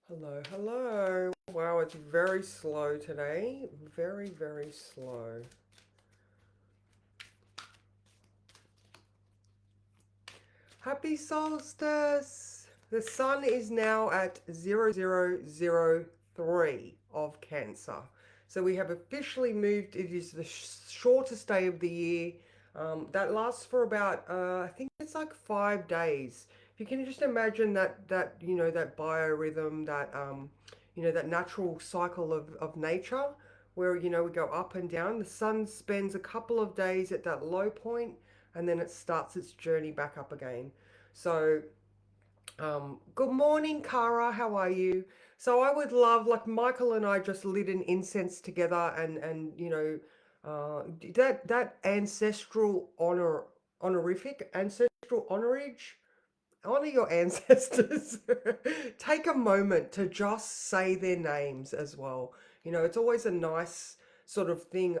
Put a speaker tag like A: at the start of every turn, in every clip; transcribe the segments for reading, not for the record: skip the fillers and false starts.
A: Hello, hello. Wow, it's very slow today. Very, very slow. Happy solstice! The sun is now at 0003 of Cancer. So we have officially moved. It is the shortest day of the year. That lasts for about, I think it's like 5 days. If you can just imagine that biorhythm, that natural cycle of nature, where we go up and down. The sun spends a couple of days at that low point, and then it starts its journey back up again. So, good morning, Cara. How are you? So, I would love, like Michael and I just lit an incense together, that ancestral honorific ancestral honorage. Honor your ancestors. Take a moment to just say their names as well. It's always a nice sort of thing.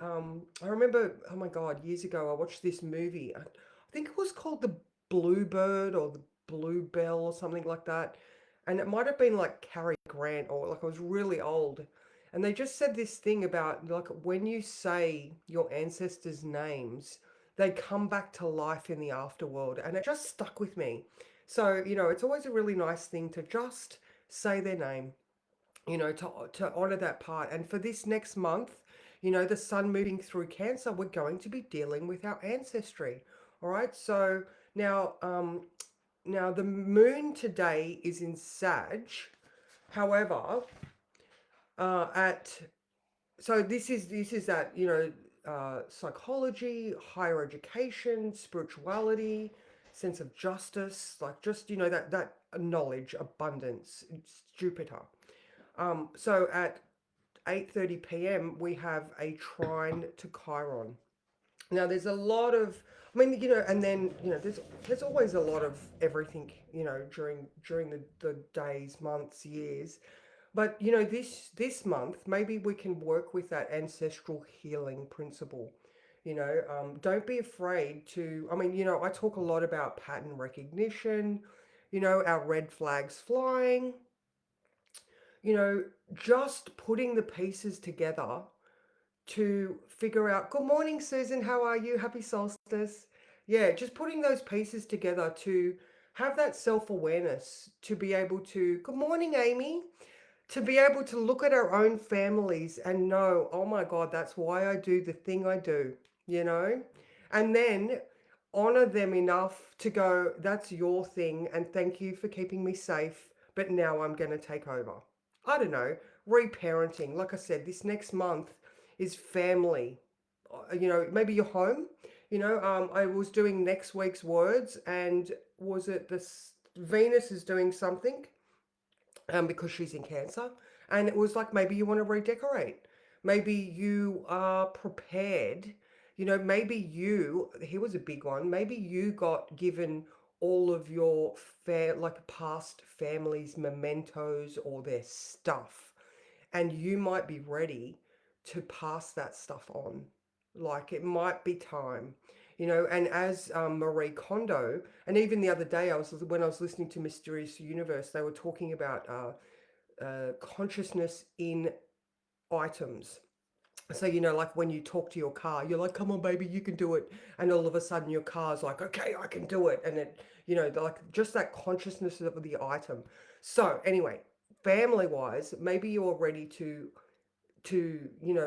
A: I remember, oh my God, years ago, I watched this movie. I think it was called The Bluebird or The Bluebell or something like that. And it might have been like Cary Grant, or like I was really old. And they just said this thing about like when you say your ancestors' names, they come back to life in the afterworld. And it just stuck with me. So, it's always a really nice thing to just say their name, to honor that part. And for this next month, the sun moving through Cancer, we're going to be dealing with our ancestry. All right. So now the moon today is in Sag. However, at so this is that psychology, higher education, spirituality, sense of justice, like just that knowledge, abundance. It's Jupiter. So at 8:30 p.m. we have a trine to Chiron. Now there's a lot of, I mean, and then there's always a lot of everything, during the days, months, years. But this month, maybe we can work with that ancestral healing principle. Don't be afraid to. I mean, I talk a lot about pattern recognition. Our red flags flying. You know, just putting the pieces together to figure out. Good morning, Susan. How are you? Happy solstice. Yeah, just putting those pieces together to have that self awareness to be able to. Good morning, Amy, to be able to look at our own families and know, oh my God, that's why I do the thing I do, you know? And then honor them enough to go, that's your thing, and thank you for keeping me safe, but now I'm going to take over. I don't know, reparenting. Like I said, this next month is family. Maybe you're home. I was doing next week's words, and was it this? Venus is doing something because she's in Cancer. And it was like maybe you want to redecorate. Maybe you are prepared. Maybe here was a big one, maybe you got given all of your like past families' mementos or their stuff, and you might be ready to pass that stuff on. Like it might be time. And as Marie Kondo, and even the other day, when I was listening to Mysterious Universe, they were talking about consciousness in items. So, like when you talk to your car, you're like, come on, baby, you can do it. And all of a sudden your car's like, okay, I can do it. And like just that consciousness of the item. So, anyway, family wise, maybe you're ready to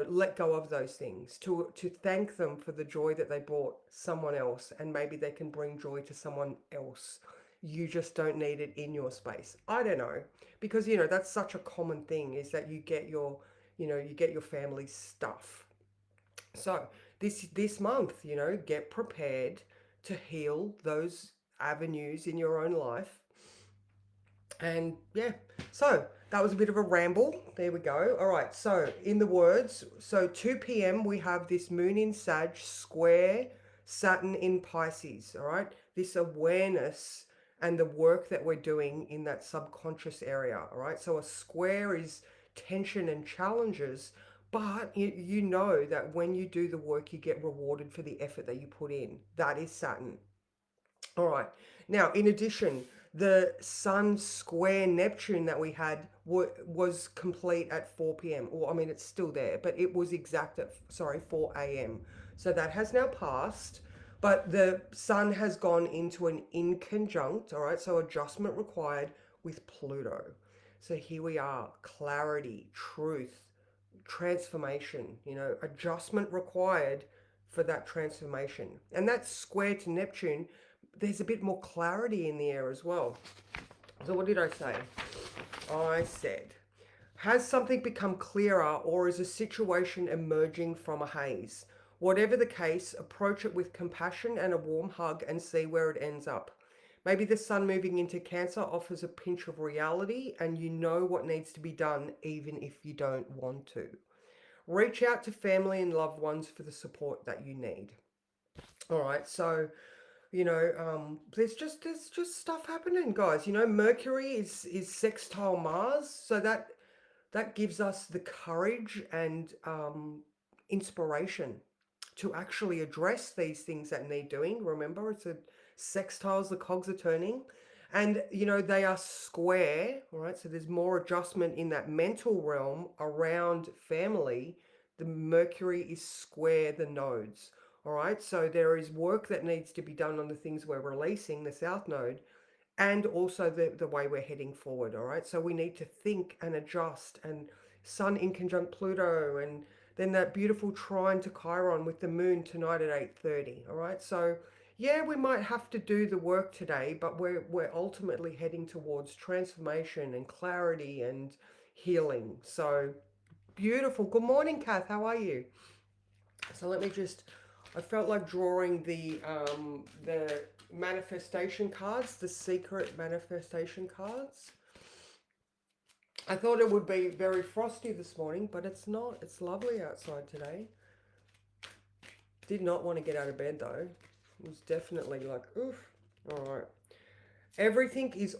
A: let go of those things, to thank them for the joy that they brought someone else, and maybe they can bring joy to someone else. You just don't need it in your space. I don't know, because that's such a common thing, is that you get your family's stuff. So this month, get prepared to heal those avenues in your own life. And yeah, so that was a bit of a ramble. There we go. All right, so in the words, so 2 p.m. we have this moon in Sag square Saturn in Pisces. All right, this awareness and the work that we're doing in that subconscious area. All right, so a square is tension and challenges, but you know that when you do the work, you get rewarded for the effort that you put in. That is Saturn. All right. Now, in addition, the Sun square Neptune that we had was complete at 4 p.m. Or I mean, it's still there, but it was exact at, sorry, 4 a.m. So that has now passed, but the sun has gone into an inconjunct, all right? So adjustment required with Pluto. So here we are, clarity, truth, transformation, adjustment required for that transformation. And that's square to Neptune. There's a bit more clarity in the air as well. So what did I say? I said, has something become clearer, or is a situation emerging from a haze? Whatever the case, approach it with compassion and a warm hug and see where it ends up. Maybe the sun moving into Cancer offers a pinch of reality, and you know what needs to be done even if you don't want to. Reach out to family and loved ones for the support that you need. All right, so there's just stuff happening, guys. Mercury is sextile Mars, so that gives us the courage and inspiration to actually address these things that need doing. Remember, it's a sextiles, the cogs are turning, and they are square. All right, so there's more adjustment in that mental realm around family. The Mercury is square the nodes. All right, so there is work that needs to be done on the things we're releasing, the South Node, and also the way we're heading forward. All right, so we need to think and adjust, and Sun in conjunct Pluto, and then that beautiful trine to Chiron with the moon tonight at 8:30. All right, so yeah, we might have to do the work today, but we're ultimately heading towards transformation and clarity and healing. So beautiful. Good morning, Kath. How are you? So let me just, I felt like drawing the manifestation cards, the secret manifestation cards. I thought it would be very frosty this morning, but it's not. It's lovely outside today. Did not want to get out of bed though. It was definitely like, oof. All right. Everything is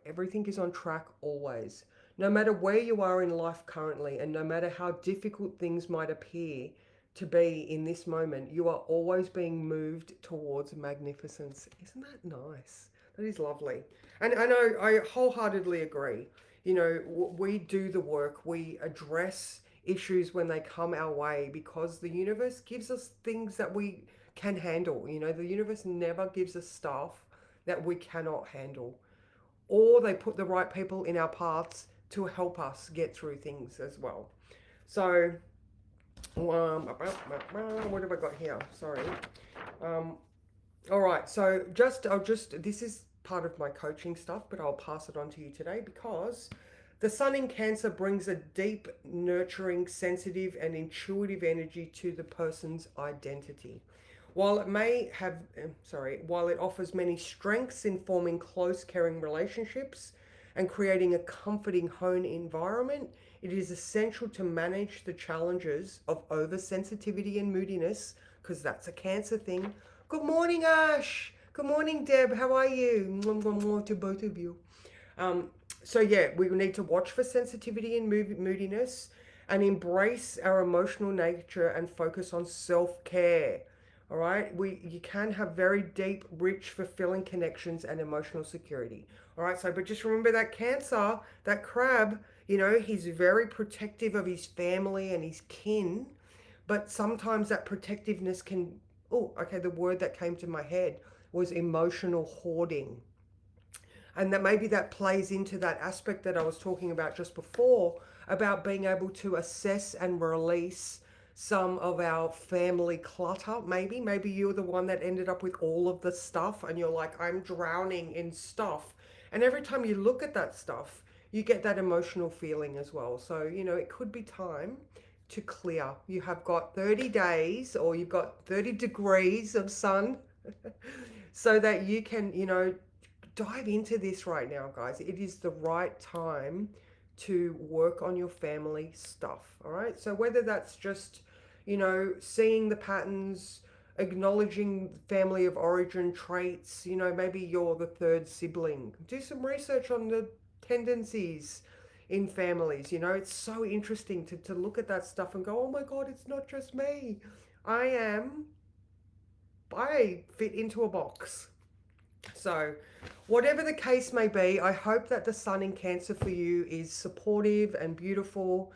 A: everything is on track always. No matter where you are in life currently, and no matter how difficult things might appear to be in this moment, you are always being moved towards magnificence. Isn't that nice? That is lovely. And I know, I wholeheartedly agree. We do the work, we address issues when they come our way because the universe gives us things that we can handle. The universe never gives us stuff that we cannot handle, or they put the right people in our paths to help us get through things as well. So what have I got here? Sorry. All right, so this is part of my coaching stuff, but I'll pass it on to you today because the sun in Cancer brings a deep, nurturing, sensitive, and intuitive energy to the person's identity. While it offers many strengths in forming close, caring relationships and creating a comforting home environment, it is essential to manage the challenges of oversensitivity and moodiness, because that's a Cancer thing. Good morning, Ash. Good morning, Deb. How are you? To both of you. So yeah, we need to watch for sensitivity and moodiness and embrace our emotional nature and focus on self-care. All right, you can have very deep, rich, fulfilling connections and emotional security. All right, but just remember that Cancer, that crab, he's very protective of his family and his kin, but sometimes that protectiveness can, oh, okay, the word that came to my head was emotional hoarding. And that maybe that plays into that aspect that I was talking about just before, about being able to assess and release some of our family clutter. Maybe you're the one that ended up with all of the stuff and you're like, I'm drowning in stuff. And every time you look at that stuff, you get that emotional feeling as well. So, it could be time to clear. You have got 30 days, or you've got 30 degrees of sun so that you can, dive into this right now, guys. It is the right time to work on your family stuff. All right, so whether that's just seeing the patterns, acknowledging family of origin traits, maybe you're the third sibling, do some research on the tendencies in families. It's so interesting to look at that stuff and go, oh my god, it's not just me. I fit into a box. So, whatever the case may be, I hope that the sun in Cancer for you is supportive and beautiful.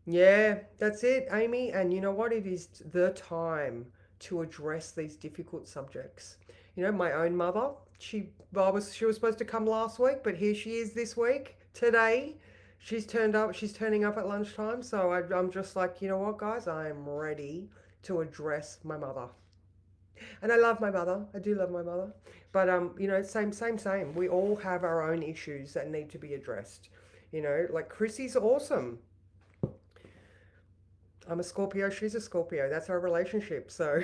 A: Yeah, that's it, Amy. And you know what? It is the time to address these difficult subjects. You know, my own mother, she was supposed to come last week, but here she is this week. Today, she's turned up. She's turning up at lunchtime. So I'm just like, you know what, guys? I am ready to address my mother. And I love my mother. I do love my mother. But you know, same. We all have our own issues that need to be addressed. You know, like Chrissy's awesome. I'm a Scorpio, she's a Scorpio. That's our relationship. So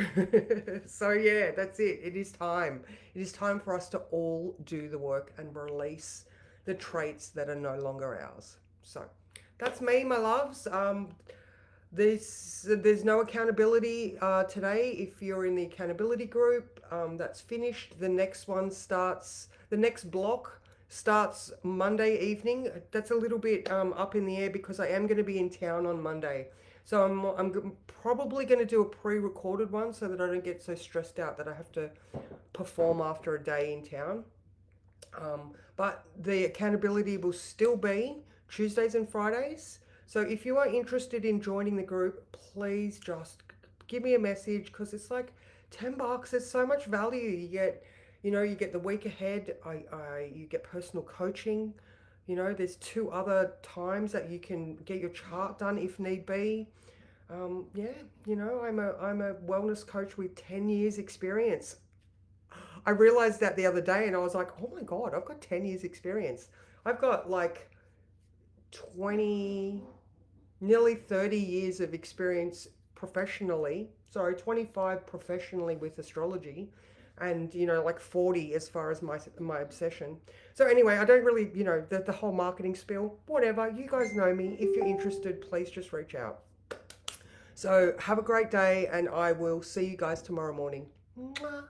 A: so yeah, that's it. It is time. It is time for us to all do the work and release the traits that are no longer ours. So that's me, my loves. There's no accountability today. If you're in the accountability group, that's finished. The next one starts. The next block starts Monday evening. That's a little bit up in the air because I am going to be in town on Monday. So I'm probably going to do a pre-recorded one so that I don't get so stressed out that I have to perform after a day in town. But the accountability will still be Tuesdays and Fridays. So if you are interested in joining the group, please just give me a message because it's like $10. There's so much value. You get, you know, you get the week ahead. You get personal coaching. You know, there's two other times that you can get your chart done if need be. Yeah, you know, I'm a wellness coach with 10 years experience. I realized that the other day and I was like, oh my God, I've got 10 years experience. I've got like 20, nearly 30 years of experience professionally. Sorry, 25 professionally with astrology and you know like 40 as far as my obsession. So anyway, I don't really, you know, the whole marketing spiel, whatever. You guys know me. If you're interested, please just reach out. So have a great day and I will see you guys tomorrow morning. Mwah.